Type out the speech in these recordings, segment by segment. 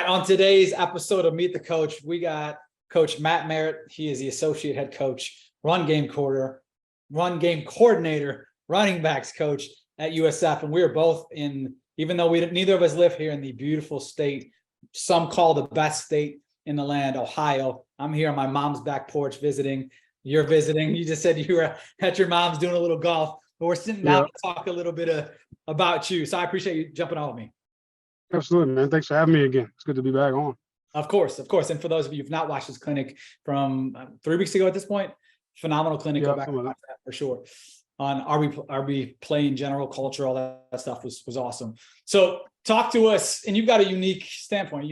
right, on today's episode of Meet the Coach, we got Coach Matt Merritt. He is the Associate Head Coach, run game coordinator, running backs coach at USF. And we are both in, even though neither of us live here in the beautiful state, some call the best state in the land, Ohio. I'm here on my mom's back porch visiting. You're visiting. You just said you were at your mom's doing a little golf, but we're sitting down to talk a little bit about you. So I appreciate you jumping on with me. Absolutely, man. Thanks for having me again. It's good to be back on. Of course. And for those of you who've not watched this clinic from 3 weeks ago at this point, phenomenal clinic. Go back and watch that for sure. On RB play in general, culture, all that stuff was awesome. So talk to us, and you've got a unique standpoint.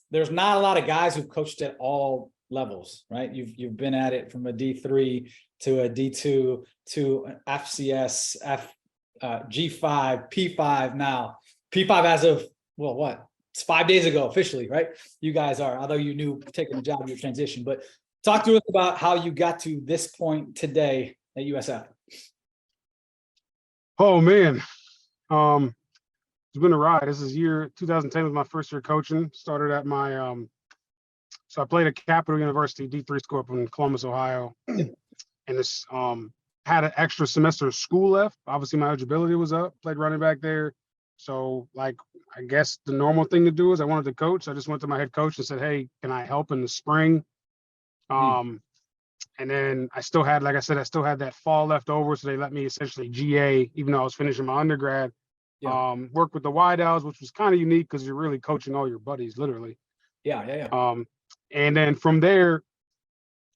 There's not a lot of guys who've coached at all levels, right? You've been at it from a D3 to a D2 to an FCS, G5, P5 now. P5 as of, it's 5 days ago officially, right? You guys are, although you knew taking the job, your transition, but talk to us about how you got to this point today at USF. Oh man. It's been a ride. This is year 2010 was my first year coaching. Started at my, so I played at Capital University D3 school up in Columbus, Ohio. And this had an extra semester of school left. Obviously my eligibility was up, played running back there. So I guess the normal thing to do is I wanted to coach. I just went to my head coach and said, hey, can I help in the spring? And then I still had that fall left over. So they let me essentially GA, even though I was finishing my undergrad, work with the wideouts, which was kind of unique because you're really coaching all your buddies, literally. And then from there,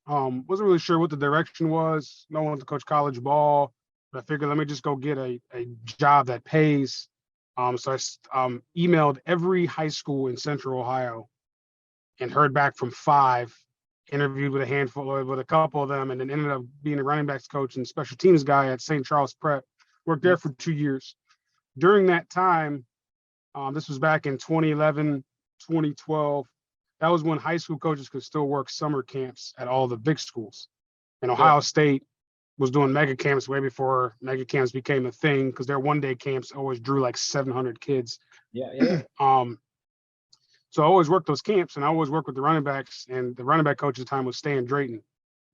wasn't really sure what the direction was. No one wanted to coach college ball, but I figured let me just go get a job that pays. So I emailed every high school in Central Ohio and heard back from 5, interviewed with a couple of them, and then ended up being a running backs coach and special teams guy at St. Charles Prep. Worked there for 2 years. During that time, this was back in 2011, 2012, that was when high school coaches could still work summer camps at all the big schools. And Ohio State was doing mega camps way before mega camps became a thing because their one-day camps always drew like 700 kids. So I always worked those camps, and I always worked with the running backs, and the running back coach at the time was Stan Drayton.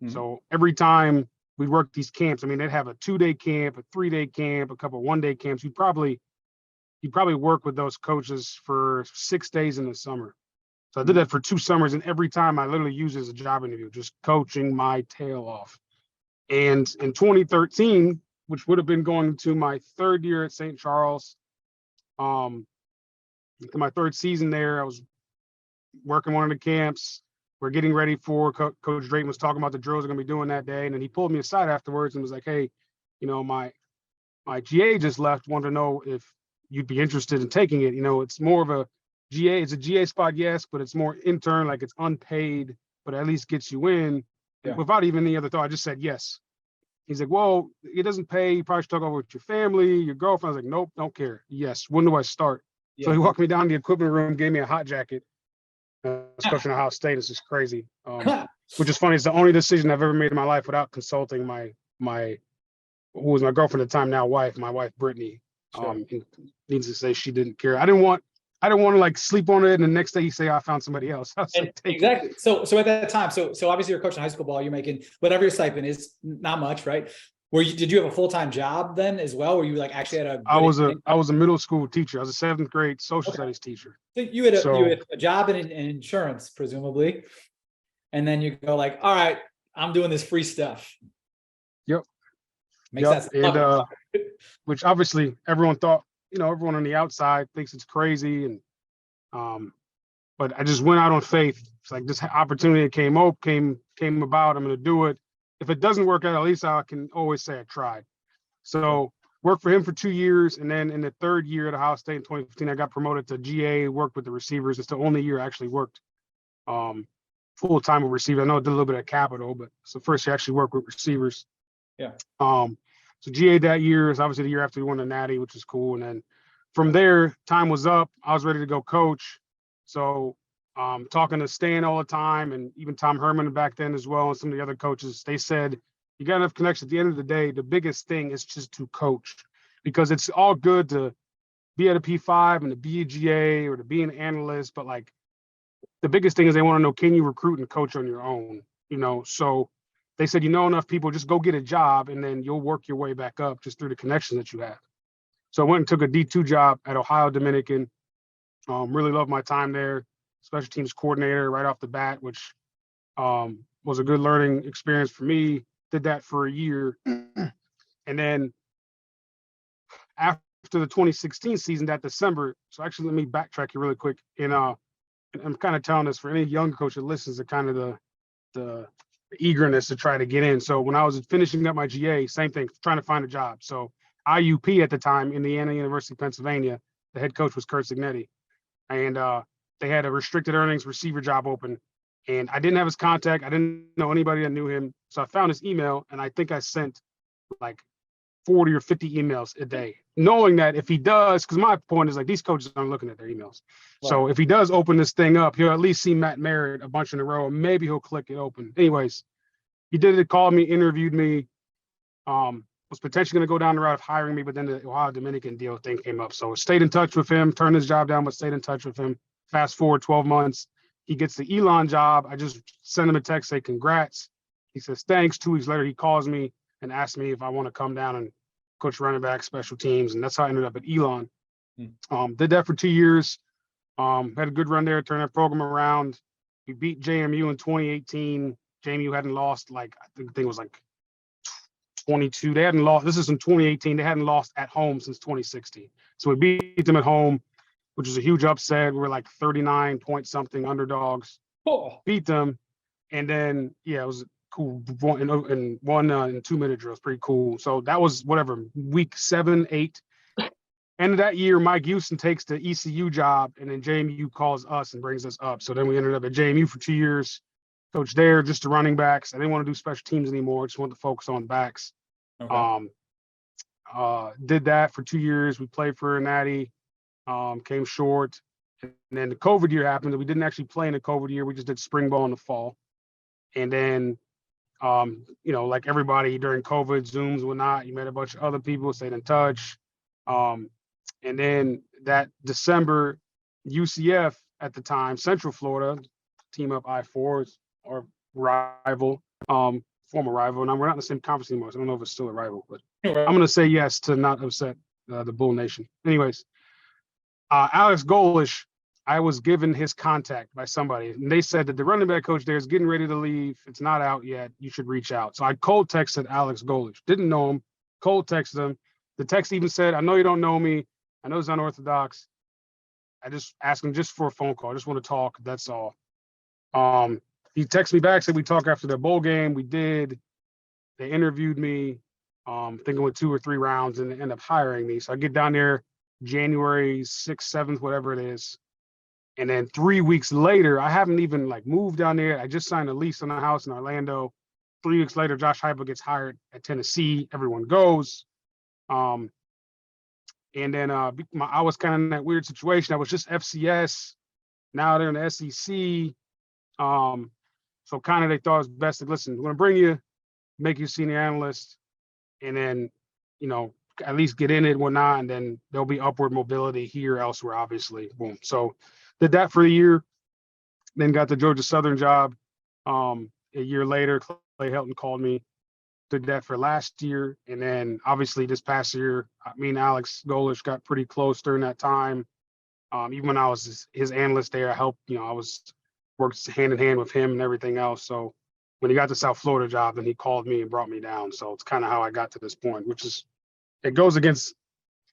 So every time we'd work these camps, I mean, they'd have a 2-day camp, a 3-day camp, a couple of 1-day camps. You'd probably work with those coaches for 6 days in the summer. So I did that for 2 summers, and every time I literally used it as a job interview, just coaching my tail off. And in 2013, which would have been going to my 3rd year at St. Charles, to my 3rd season there, I was working one of the camps. We're getting ready for Coach Drayton was talking about the drills we're going to be doing that day. And then he pulled me aside afterwards and was like, hey, my GA just left, wanted to know if you'd be interested in taking it. It's more of a GA. It's a GA spot, yes, but it's more intern, like it's unpaid, but at least gets you in. Without even any other thought, I just said yes. He's like, well, it doesn't pay. You probably should talk over with your family, your girlfriend. I was like, nope, don't care. Yes. When do I start? So he walked me down to the equipment room, gave me a hot jacket. I was coaching Ohio State. It's just crazy. Which is funny. It's the only decision I've ever made in my life without consulting my who was my girlfriend at the time, now wife, my wife, Brittany. Needs to say she didn't care. I didn't want to like sleep on it, and the next day you say, I found somebody else. Exactly. So at that time, so obviously you're coaching high school ball, you're making whatever your stipend is, not much, right? Did you have a full-time job then as well? Were you like actually had a? I was a middle school teacher. I was a 7th grade social studies teacher. So you had a job in insurance, presumably, and then you go like, all right, I'm doing this free stuff. Makes sense. And which obviously everyone thought, everyone on the outside thinks it's crazy, and but I just went out on faith. It's like this opportunity came about. I'm going to do it. If it doesn't work out, at least I can always say I tried. So worked for him for 2 years. And then in the 3rd year at Ohio State in 2015, I got promoted to GA, worked with the receivers. It's the only year I actually worked full-time with receivers. I know I did a little bit at Capital, but it's the first year I actually worked with receivers. So GA that year is obviously the year after we won the Natty, which is cool. And then from there, time was up. I was ready to go coach. So talking to Stan all the time, and even Tom Herman back then as well, and some of the other coaches, they said, you got enough connection. At the end of the day, the biggest thing is just to coach, because it's all good to be at a P5 and to be a GA or to be an analyst, but like the biggest thing is they want to know, can you recruit and coach on your own? So they said, enough people, just go get a job and then you'll work your way back up just through the connections that you have. So I went and took a D2 job at Ohio Dominican. Really loved my time there. Special teams coordinator right off the bat, which was a good learning experience for me. Did that for a year. And then after the 2016 season, that December, so actually let me backtrack you really quick. And I'm kind of telling this for any younger coach that listens to kind of the eagerness to try to get in. So when I was finishing up my GA, same thing, trying to find a job. So IUP at the time, Indiana University, Pennsylvania, the head coach was Kurt Signetti. And they had a restricted earnings receiver job open. And I didn't have his contact. I didn't know anybody that knew him. So I found his email and I think I sent like 40 or 50 emails a day, knowing that if he does, because my point is like these coaches aren't looking at their emails. Right. So if he does open this thing up, he'll at least see Matt Merritt a bunch in a row, and maybe he'll click it open. Anyways, he did it, called me, interviewed me, was potentially going to go down the route of hiring me, but then the Ohio Dominican deal thing came up. So I stayed in touch with him, turned his job down, but stayed in touch with him. Fast forward 12 months, he gets the Elon job. I just send him a text, say congrats. He says thanks. 2 weeks later, he calls me and asked me if I want to come down and coach running back, special teams, and that's how I ended up at Elon. Did that for 2 years. Had a good run there, turned that program around. We beat JMU in 2018. JMU hadn't lost I think it was 22. They hadn't lost. This is in 2018. They hadn't lost at home since 2016. So we beat them at home, which was a huge upset. We were like 39 point something underdogs. Beat them, and then it was cool. Won in 2-minute drills, pretty cool. So that was whatever, week 7, 8. End of that year, Mike Houston takes the ECU job, and then JMU calls us and brings us up. So then we ended up at JMU for 2 years, coached there, just the running backs. I didn't want to do special teams anymore. Just wanted to focus on backs. Okay. Did that for 2 years. We played for a natty, came short. And then the COVID year happened. We didn't actually play in the COVID year. We just did spring ball in the fall. And then like everybody during COVID, Zooms and whatnot, you met a bunch of other people, stayed in touch. And then that December, UCF at the time, Central Florida, team up I-4, our rival, former rival. And we're not in the same conference anymore, so I don't know if it's still a rival, but I'm going to say yes to not upset the Bull Nation. Anyways, Alex Golish, I was given his contact by somebody, and they said that the running back coach there is getting ready to leave. It's not out yet. You should reach out. So I cold texted Alex Golish. Didn't know him. Cold texted him. The text even said, I know you don't know me. I know it's unorthodox. I just asked him just for a phone call. I just want to talk. That's all. He texted me back, said we talk after the bowl game. We did. They interviewed me, thinking with 2 or 3 rounds, and they ended up hiring me. So I get down there January 6th, 7th, whatever it is. And then 3 weeks later, I haven't even moved down there. I just signed a lease on a house in Orlando. 3 weeks later, Josh Heupel gets hired at Tennessee. Everyone goes. And then I was kind of in that weird situation. I was just FCS. Now they're in the SEC. So kind of they thought it was best to listen. We're going to bring you, make you senior analyst, and then, at least get in it and whatnot. And then there'll be upward mobility here, elsewhere, obviously. Boom. So did that for a year, then got the Georgia Southern job. A year later, Clay Helton called me, did that for last year. And then obviously this past year, me and Alex Golish got pretty close during that time. Even when I was his analyst there, I helped, worked hand in hand with him and everything else. So when he got the South Florida job, then he called me and brought me down. So it's kind of how I got to this point, which is, it goes against,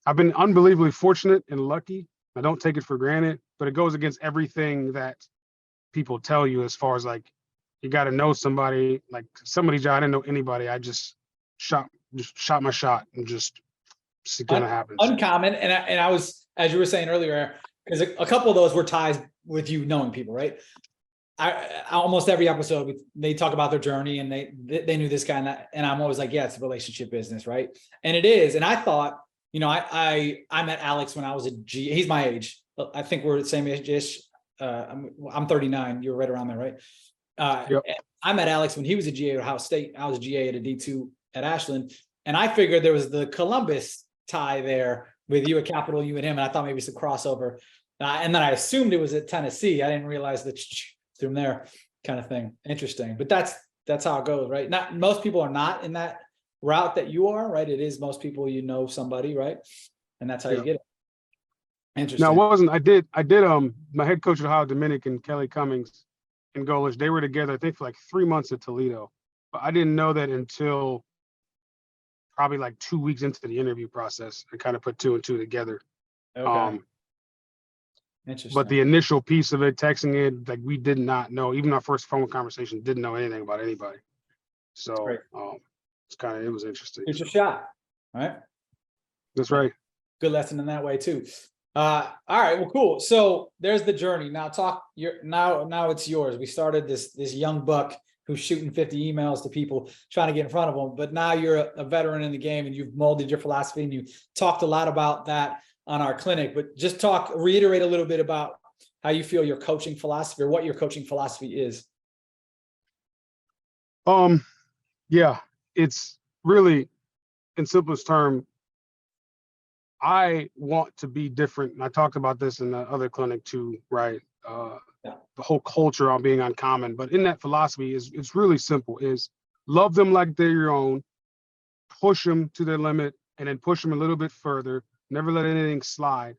I've been unbelievably fortunate and lucky. I don't take it for granted, but it goes against everything that people tell you as far as you got to know somebody. Somebody's job, I didn't know anybody. I just shot my shot and just it's gonna happen. Uncommon, and I was, as you were saying earlier, because a couple of those were ties with you knowing people, right? I almost every episode they talk about their journey and they knew this guy, and I'm always like, yeah, it's a relationship business, right? And it is. And I thought, I met Alex when I was a G. He's my age. I think we're the same age-ish. I'm 39. You're right around there, right? Yep. I met Alex when he was a GA at Ohio State. I was a GA at a D2 at Ashland. And I figured there was the Columbus tie there with you at Capital, you and him, and I thought maybe some crossover. And then I assumed it was at Tennessee. I didn't realize that from there kind of thing. Interesting, but that's how it goes, right? Not most people are not in that route that you are, right? It is most people, you know, somebody, right? And that's how you get it. Interesting. No, it wasn't. I did. My head coach at Ohio Dominican, Kelly Cummings, and Golish, they were together, I think, for like 3 months at Toledo. But I didn't know that until probably like 2 weeks into the interview process. I kind of put 2 and 2 together. Okay. Interesting. But the initial piece of it, texting it, like we did not know, even our first phone conversation, didn't know anything about anybody. So it was interesting. It's a shot, right? That's right. Good lesson in that way too. All right, well, cool. So there's the journey. Now now it's yours. We started this young buck who's shooting 50 emails to people trying to get in front of them, but now you're a veteran in the game and you've molded your philosophy, and you talked a lot about that on our clinic. But just reiterate a little bit about how you feel your coaching philosophy, or what your coaching philosophy is. Yeah, it's really, in simplest term, I want to be different. And I talked about this in the other clinic too, right? The whole culture on being uncommon. But in that philosophy it's really simple, is love them like they're your own, push them to their limit, and then push them a little bit further. Never let anything slide,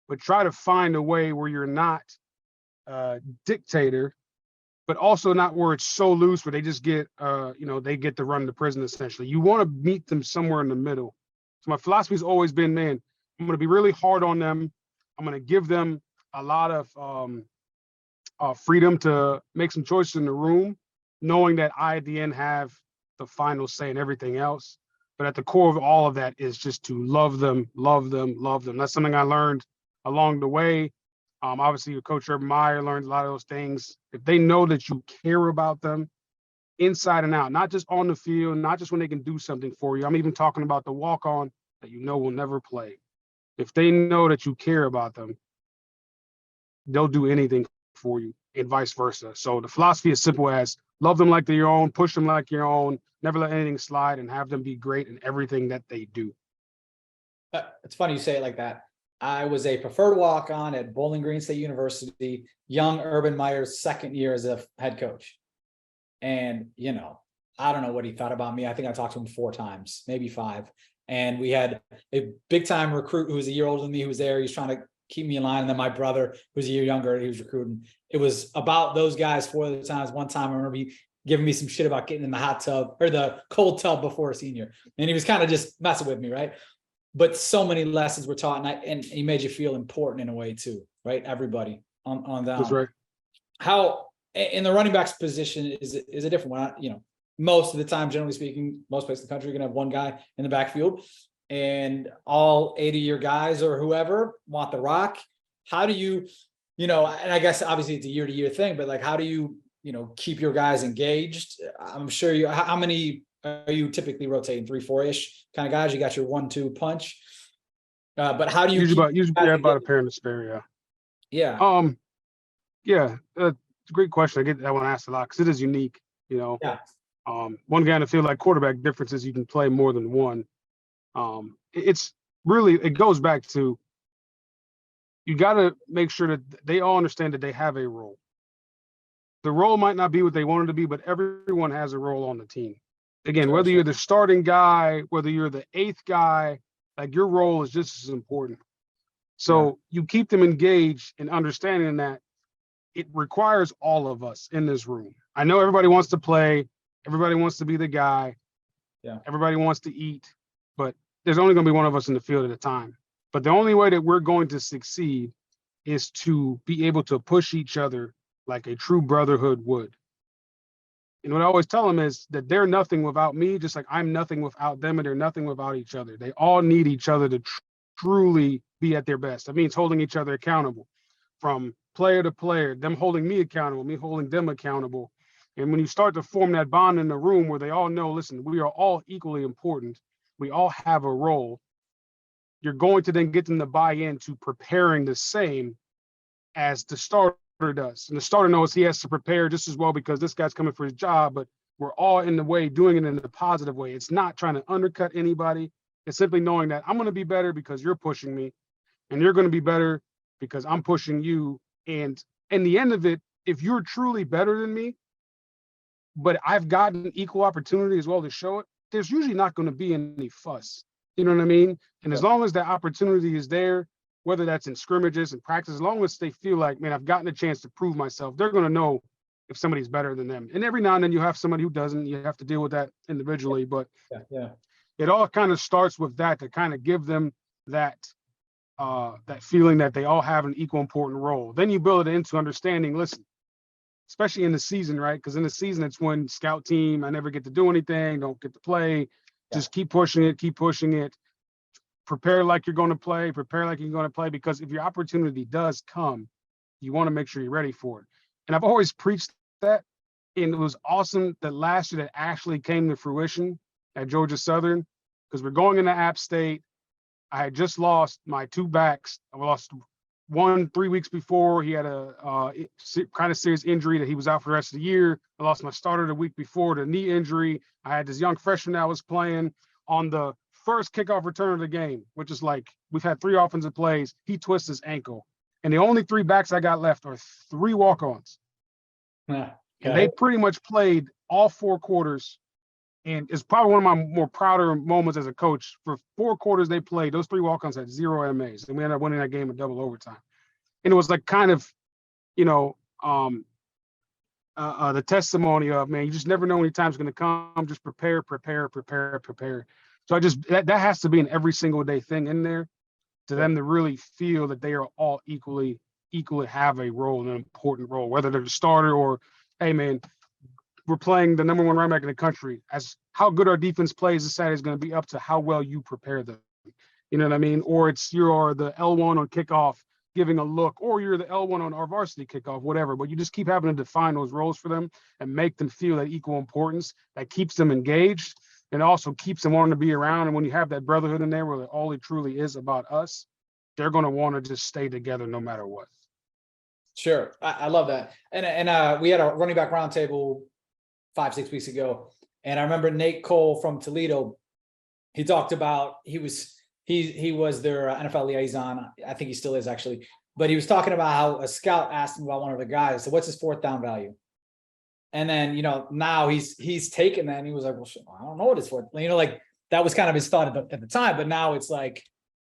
but try to find a way where you're not a dictator, but also not where it's so loose where they just get, they get to run the prison essentially. You want to meet them somewhere in the middle. So my philosophy has always been, man, I'm going to be really hard on them. I'm going to give them a lot of freedom to make some choices in the room, knowing that I, at the end, have the final say in everything else. But at the core of all of that is just to love them, love them, love them. That's something I learned along the way. Obviously, your coach Urban Meyer learned a lot of those things. If they know that you care about them inside and out, not just on the field, not just when they can do something for you. I'm even talking about the walk-on that you know will never play. If they know that you care about them, they'll do anything for you, and vice versa. So the philosophy is simple as love them like they're your own, push them like your own, never let anything slide, and have them be great in everything that they do. It's funny you say it like that. I was a preferred walk-on at Bowling Green State University, young Urban Meyer's second year as a head coach. And, I don't know what he thought about me. I think I talked to him 4 times, maybe 5. And we had a big time recruit who was a year older than me who was there. He was trying to keep me in line. And then my brother, who was a year younger, he was recruiting. It was about those guys 4 other times. One time I remember he giving me some shit about getting in the hot tub or the cold tub before a senior. And he was kind of just messing with me, right? But so many lessons were taught, and he made you feel important in a way too, right? Everybody on down. That's right. How in the running backs position is a different one. Most of the time, generally speaking, most places in the country are going to have one guy in the backfield, and all 80 of your guys or whoever want the rock. How do you, and I guess obviously it's a year-to-year thing, but like, how do you, keep your guys engaged? I'm sure how many are you typically rotating? 3, 4-ish kind of guys? You got your 1-2 punch. But how do you usually about a pair in the spare? Yeah. Yeah. It's a great question. I get that one asked a lot because it is unique. Yeah. One guy in the field, like quarterback, difference is you can play more than one. It's really, it goes back to, you got to make sure that they all understand that they have a role. The role might not be what they wanted to be, but everyone has a role on the team. Again, whether you're the starting guy, whether you're the 8th guy, like your role is just as important. So you keep them engaged and understanding that it requires all of us in this room. I know everybody wants to play. Everybody wants to be the guy. Yeah. Everybody wants to eat, but there's only going to be one of us in the field at a time. But the only way that we're going to succeed is to be able to push each other like a true brotherhood would. And what I always tell them is that they're nothing without me, just like I'm nothing without them, and they're nothing without each other. They all need each other to truly be at their best. That means holding each other accountable from player to player, them holding me accountable, me holding them accountable. And when you start to form that bond in the room where they all know, listen, we are all equally important. We all have a role. You're going to then get them to buy into preparing the same as the starter does. And the starter knows he has to prepare just as well because this guy's coming for his job, but we're all in the way doing it in a positive way. It's not trying to undercut anybody. It's simply knowing that I'm going to be better because you're pushing me, and you're going to be better because I'm pushing you. And in the end of it, if you're truly better than me, but I've gotten equal opportunity as well to show it, there's usually not going to be any fuss. You know what I mean? And as long as that opportunity is there, whether that's in scrimmages and practice, as long as they feel like, man, I've gotten a chance to prove myself, they're going to know if somebody's better than them. And every now and then you have somebody who doesn't, you have to deal with that individually. But it all kind of starts with that, to kind of give them that that feeling that they all have an equal important role. Then you build it into understanding, listen, especially in the season, right? Because in the season, it's when scout team, I never get to do anything, don't get to play. Just keep pushing it. Prepare like you're going to play, because if your opportunity does come, you want to make sure you're ready for it. And I've always preached that. And it was awesome that last year that actually came to fruition at Georgia Southern, because we're going into App State. I had just lost my two backs. I lost one 3 weeks before. He had a kind of serious injury that he was out for the rest of the year. I lost my starter the week before to knee injury. I had this young freshman that was playing on the first kickoff return of the game, which is like, we've had 3 offensive plays. He twists his ankle. And the only 3 backs I got left are 3 walk-ons. And they pretty much played all 4 quarters. And it's probably one of my more prouder moments as a coach. For 4 quarters they played, those 3 walk-ons had 0 MAs. And we ended up winning that game in double overtime. And it was like kind of, the testimony of, man, you just never know when your time's going to come. Just prepare. So that has to be an every single day thing in there, to them to really feel that they are all equally have a role, an important role, whether they're the starter or, hey, man, we're playing the number 1 running back in the country. As how good our defense plays this Saturday is going to be up to how well you prepare them. You know what I mean? Or you're the L1 on kickoff giving a look, or you're the L1 on our varsity kickoff, whatever. But you just keep having to define those roles for them and make them feel that equal importance. That keeps them engaged and also keeps them wanting to be around. And when you have that brotherhood in there where all it truly is about us, they're going to want to just stay together no matter what. Sure. I love that. And we had a running back roundtable 5-6 weeks ago. And I remember Nate Cole from Toledo, he talked about, he was their NFL liaison. I think he still is, actually. But he was talking about how a scout asked him about one of the guys. So what's his 4th down value? And then, now he's taken that and he was like, well, I don't know what his 4th. Like that was kind of his thought at the time. But now it's like,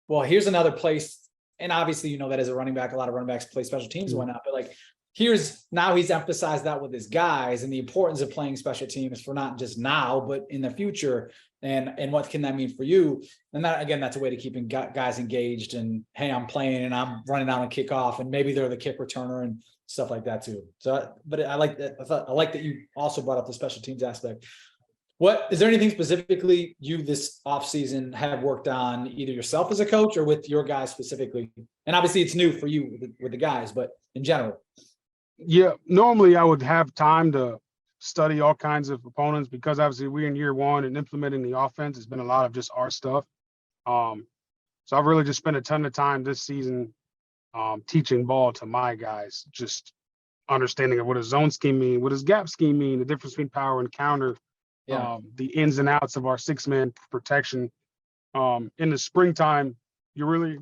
well, here's another place. And obviously, that as a running back, a lot of running backs play special teams and whatnot. But like, he's emphasized that with his guys and the importance of playing special teams for not just now, but in the future. And what can that mean for you? And that, again, that's a way to keeping guys engaged and, hey, I'm playing and I'm running out on kickoff, and maybe they're the kick returner and stuff like that too. So, but I like that. I like that you also brought up the special teams aspect. What is there anything specifically you this offseason have worked on, either yourself as a coach or with your guys specifically? And obviously it's new for you with the guys, but in general. Yeah, normally I would have time to study all kinds of opponents, because obviously we're in year 1 and implementing the offense. It's been a lot of just our stuff. So I've really just spent a ton of time this season teaching ball to my guys, just understanding of what does zone scheme mean, what does gap scheme mean, the difference between power and counter, the ins and outs of our 6-man protection. In the springtime, you're really,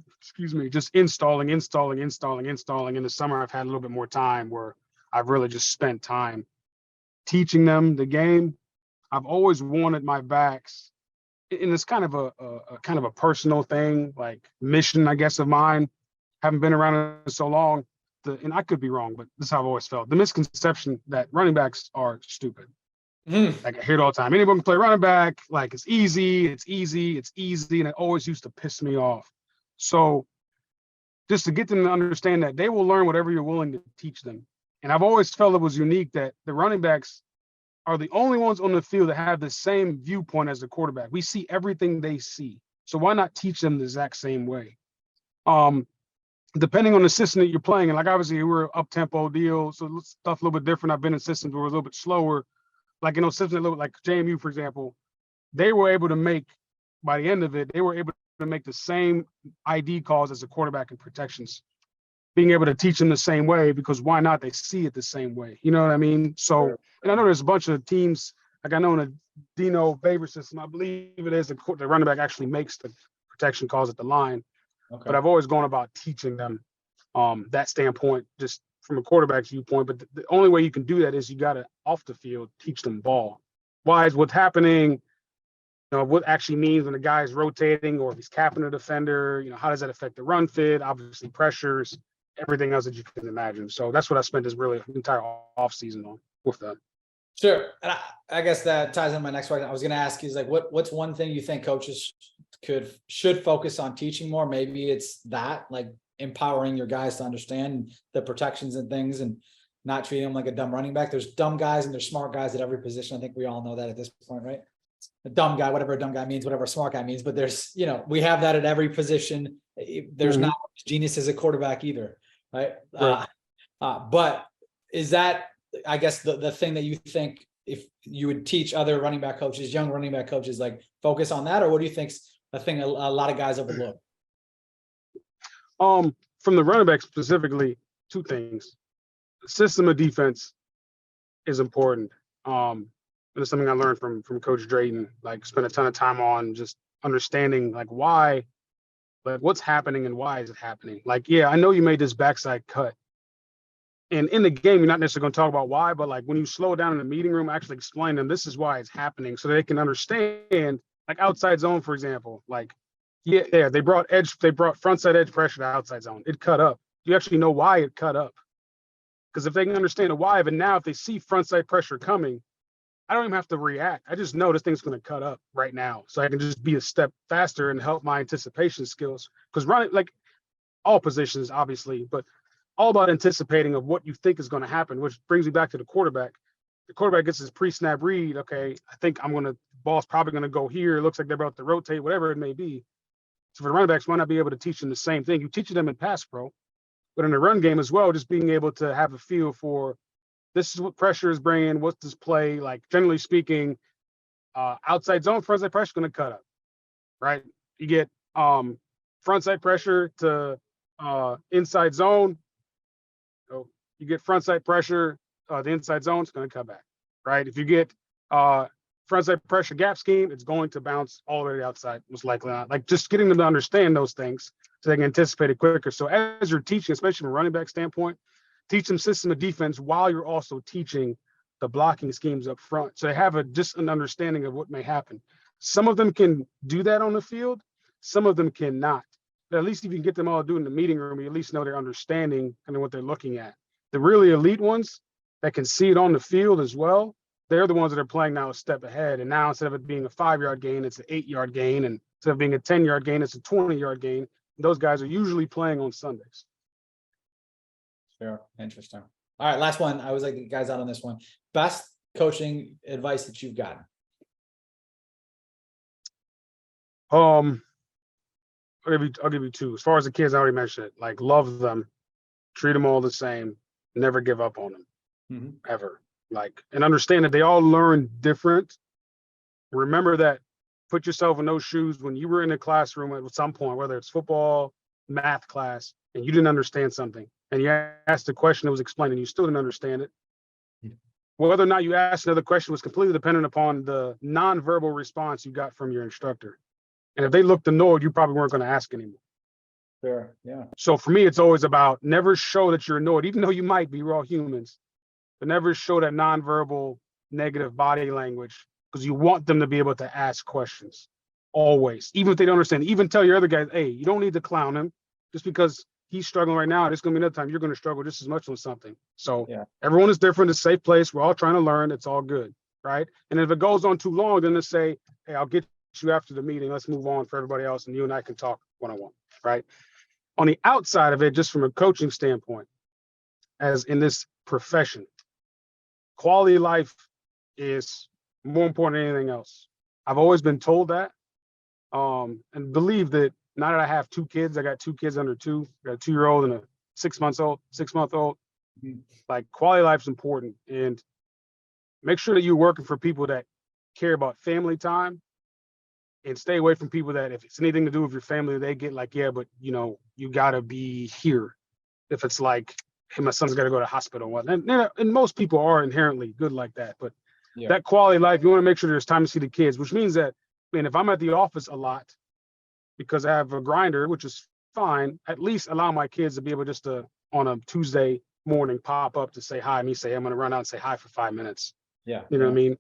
just installing. In the summer, I've had a little bit more time where I've really just spent time teaching them the game. I've always wanted my backs, and it's kind of a personal thing, like mission, I guess, of mine. Haven't been around it so long, and I could be wrong, but this is how I've always felt. The misconception that running backs are stupid. Like I hear it all the time. Anyone can play running back. Like it's easy. And it always used to piss me off. So just to get them to understand that they will learn whatever you're willing to teach them. And I've always felt it was unique that the running backs are the only ones on the field that have the same viewpoint as the quarterback. We see everything they see. So why not teach them the exact same way? Depending on the system that you're playing, and like obviously we're up-tempo deal, so stuff a little bit different. I've been in systems where we're a little bit slower. Like in those systems, a little like JMU, for example, they were able to make, by the end of it, they were able to make the same ID calls as the quarterback and protections, being able to teach them the same way, because why not? They see it the same way. You know what I mean? So, and I know there's a bunch of teams, like I know in Dino Baber system. I believe it is the running back actually makes the protection calls at the line. Okay. But I've always gone about teaching them that standpoint, just from a quarterback's viewpoint. But the only way you can do that is you got to, off the field, teach them ball. Why is what's happening, what actually means when the guy is rotating or if he's capping a defender, how does that affect the run fit, obviously pressures, everything else that you can imagine. So that's what I spent this really entire offseason on with them. Sure. And I guess that ties into my next question. I was going to ask you is like, what's one thing you think coaches should focus on teaching more? Maybe it's that, like empowering your guys to understand the protections and things and not treating them like a dumb running back. There's dumb guys and there's smart guys at every position. I think we all know that at this point, right? A dumb guy, whatever a dumb guy means, whatever a smart guy means, but there's, we have that at every position. There's not genius as a quarterback either. Right. But is that, I guess, the thing that you think if you would teach other running back coaches, young running back coaches, like focus on that? Or what do you think's a thing a lot of guys overlook? From the running back specifically, two things. The system of defense is important. And it's something I learned from Coach Drayton, like spent a ton of time on just understanding like why, like what's happening and why is it happening? Like, yeah, I know you made this backside cut. And in the game, you're not necessarily going to talk about why, but like when you slow down in the meeting room, actually explain them this is why it's happening so they can understand, like outside zone, for example, like, yeah, they brought front side edge pressure to outside zone. It cut up. You actually know why it cut up. Because if they can understand the why of it now, if they see front side pressure coming, I don't even have to react. I just know this thing's going to cut up right now. So I can just be a step faster and help my anticipation skills. Because running, like all positions, obviously, but all about anticipating of what you think is going to happen, which brings me back to the quarterback. The quarterback gets his pre-snap read. Okay, I think ball's probably going to go here. It looks like they're about to rotate, whatever it may be. So for the running backs, why not be able to teach them the same thing? You teach them in pass pro, but in the run game as well, just being able to have a feel for this is what pressure is bringing. What's this play? Like generally speaking, outside zone, front side pressure is going to cut up, right? You get front side pressure to inside zone. So you get front side pressure, the inside zone is going to cut back, right? If you get front side pressure gap scheme, it's going to bounce all the way to the outside, most likely not. Like just getting them to understand those things so they can anticipate it quicker. So as you're teaching, especially from a running back standpoint, teach them system of defense while you're also teaching the blocking schemes up front. So they have just an understanding of what may happen. Some of them can do that on the field. Some of them cannot. But at least if you can get them all to do it in the meeting room, you at least know they're understanding kind of what they're looking at. The really elite ones that can see it on the field as well, they're the ones that are playing now a step ahead. And now instead of it being a 5-yard gain, it's an 8-yard gain. And instead of being a 10-yard gain, it's a 20-yard gain. Those guys are usually playing on Sundays. Sure. Interesting. All right. Last one. I was like the guys out on this one. Best coaching advice that you've gotten. I'll give you two. As far as the kids, I already mentioned it. Like love them, treat them all the same, never give up on them, ever. Like, and understand that they all learn different. Remember that. Put yourself in those shoes when you were in a classroom at some point, whether it's football, math class, and you didn't understand something, and you asked a question that was explained, and you still didn't understand it. Whether or not you asked another question was completely dependent upon the nonverbal response you got from your instructor. And if they looked annoyed, you probably weren't going to ask anymore. Sure. Yeah. So for me, it's always about never show that you're annoyed, even though you might be. We're all humans, but never show that nonverbal negative body language because you want them to be able to ask questions always, even if they don't understand. Even tell your other guys, hey, you don't need to clown him just because he's struggling right now. There's going to be another time you're going to struggle just as much on something. So everyone is different. It's a safe place. We're all trying to learn. It's all good. Right. And if it goes on too long, then let's say, hey, I'll get you after the meeting. Let's move on for everybody else. And you and I can talk one-on-one. Right. On the outside of it, just from a coaching standpoint, as in this profession, quality of life is more important than anything else. I've always been told that and believe that now that I have 2 kids, I got 2 kids under 2, I got a 2-year-old and a 6-month-old. Like quality of life is important, and make sure that you're working for people that care about family time and stay away from people that if it's anything to do with your family, they get like, yeah, but you gotta be here. If it's like, hey, my son's got to go to the hospital. And most people are inherently good like that, but that quality of life, you want to make sure there's time to see the kids, which means that, man, if I'm at the office a lot because I have a grinder, which is fine, at least allow my kids to be able just to, on a Tuesday morning, pop up to say hi, me say, I'm going to run out and say hi for 5 minutes. Yeah. You know what I mean?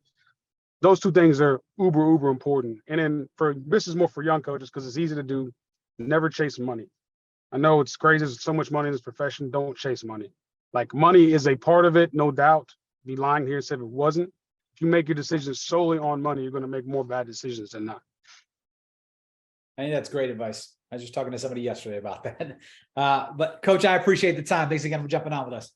Those two things are uber important. And then this is more for young coaches because it's easy to do. Never chase money. I know it's crazy. There's so much money in this profession. Don't chase money. Like, money is a part of it, no doubt. Be lying here and say if it wasn't. If you make your decisions solely on money, you're going to make more bad decisions than not. I think that's great advice. I was just talking to somebody yesterday about that. But Coach, I appreciate the time. Thanks again for jumping on with us.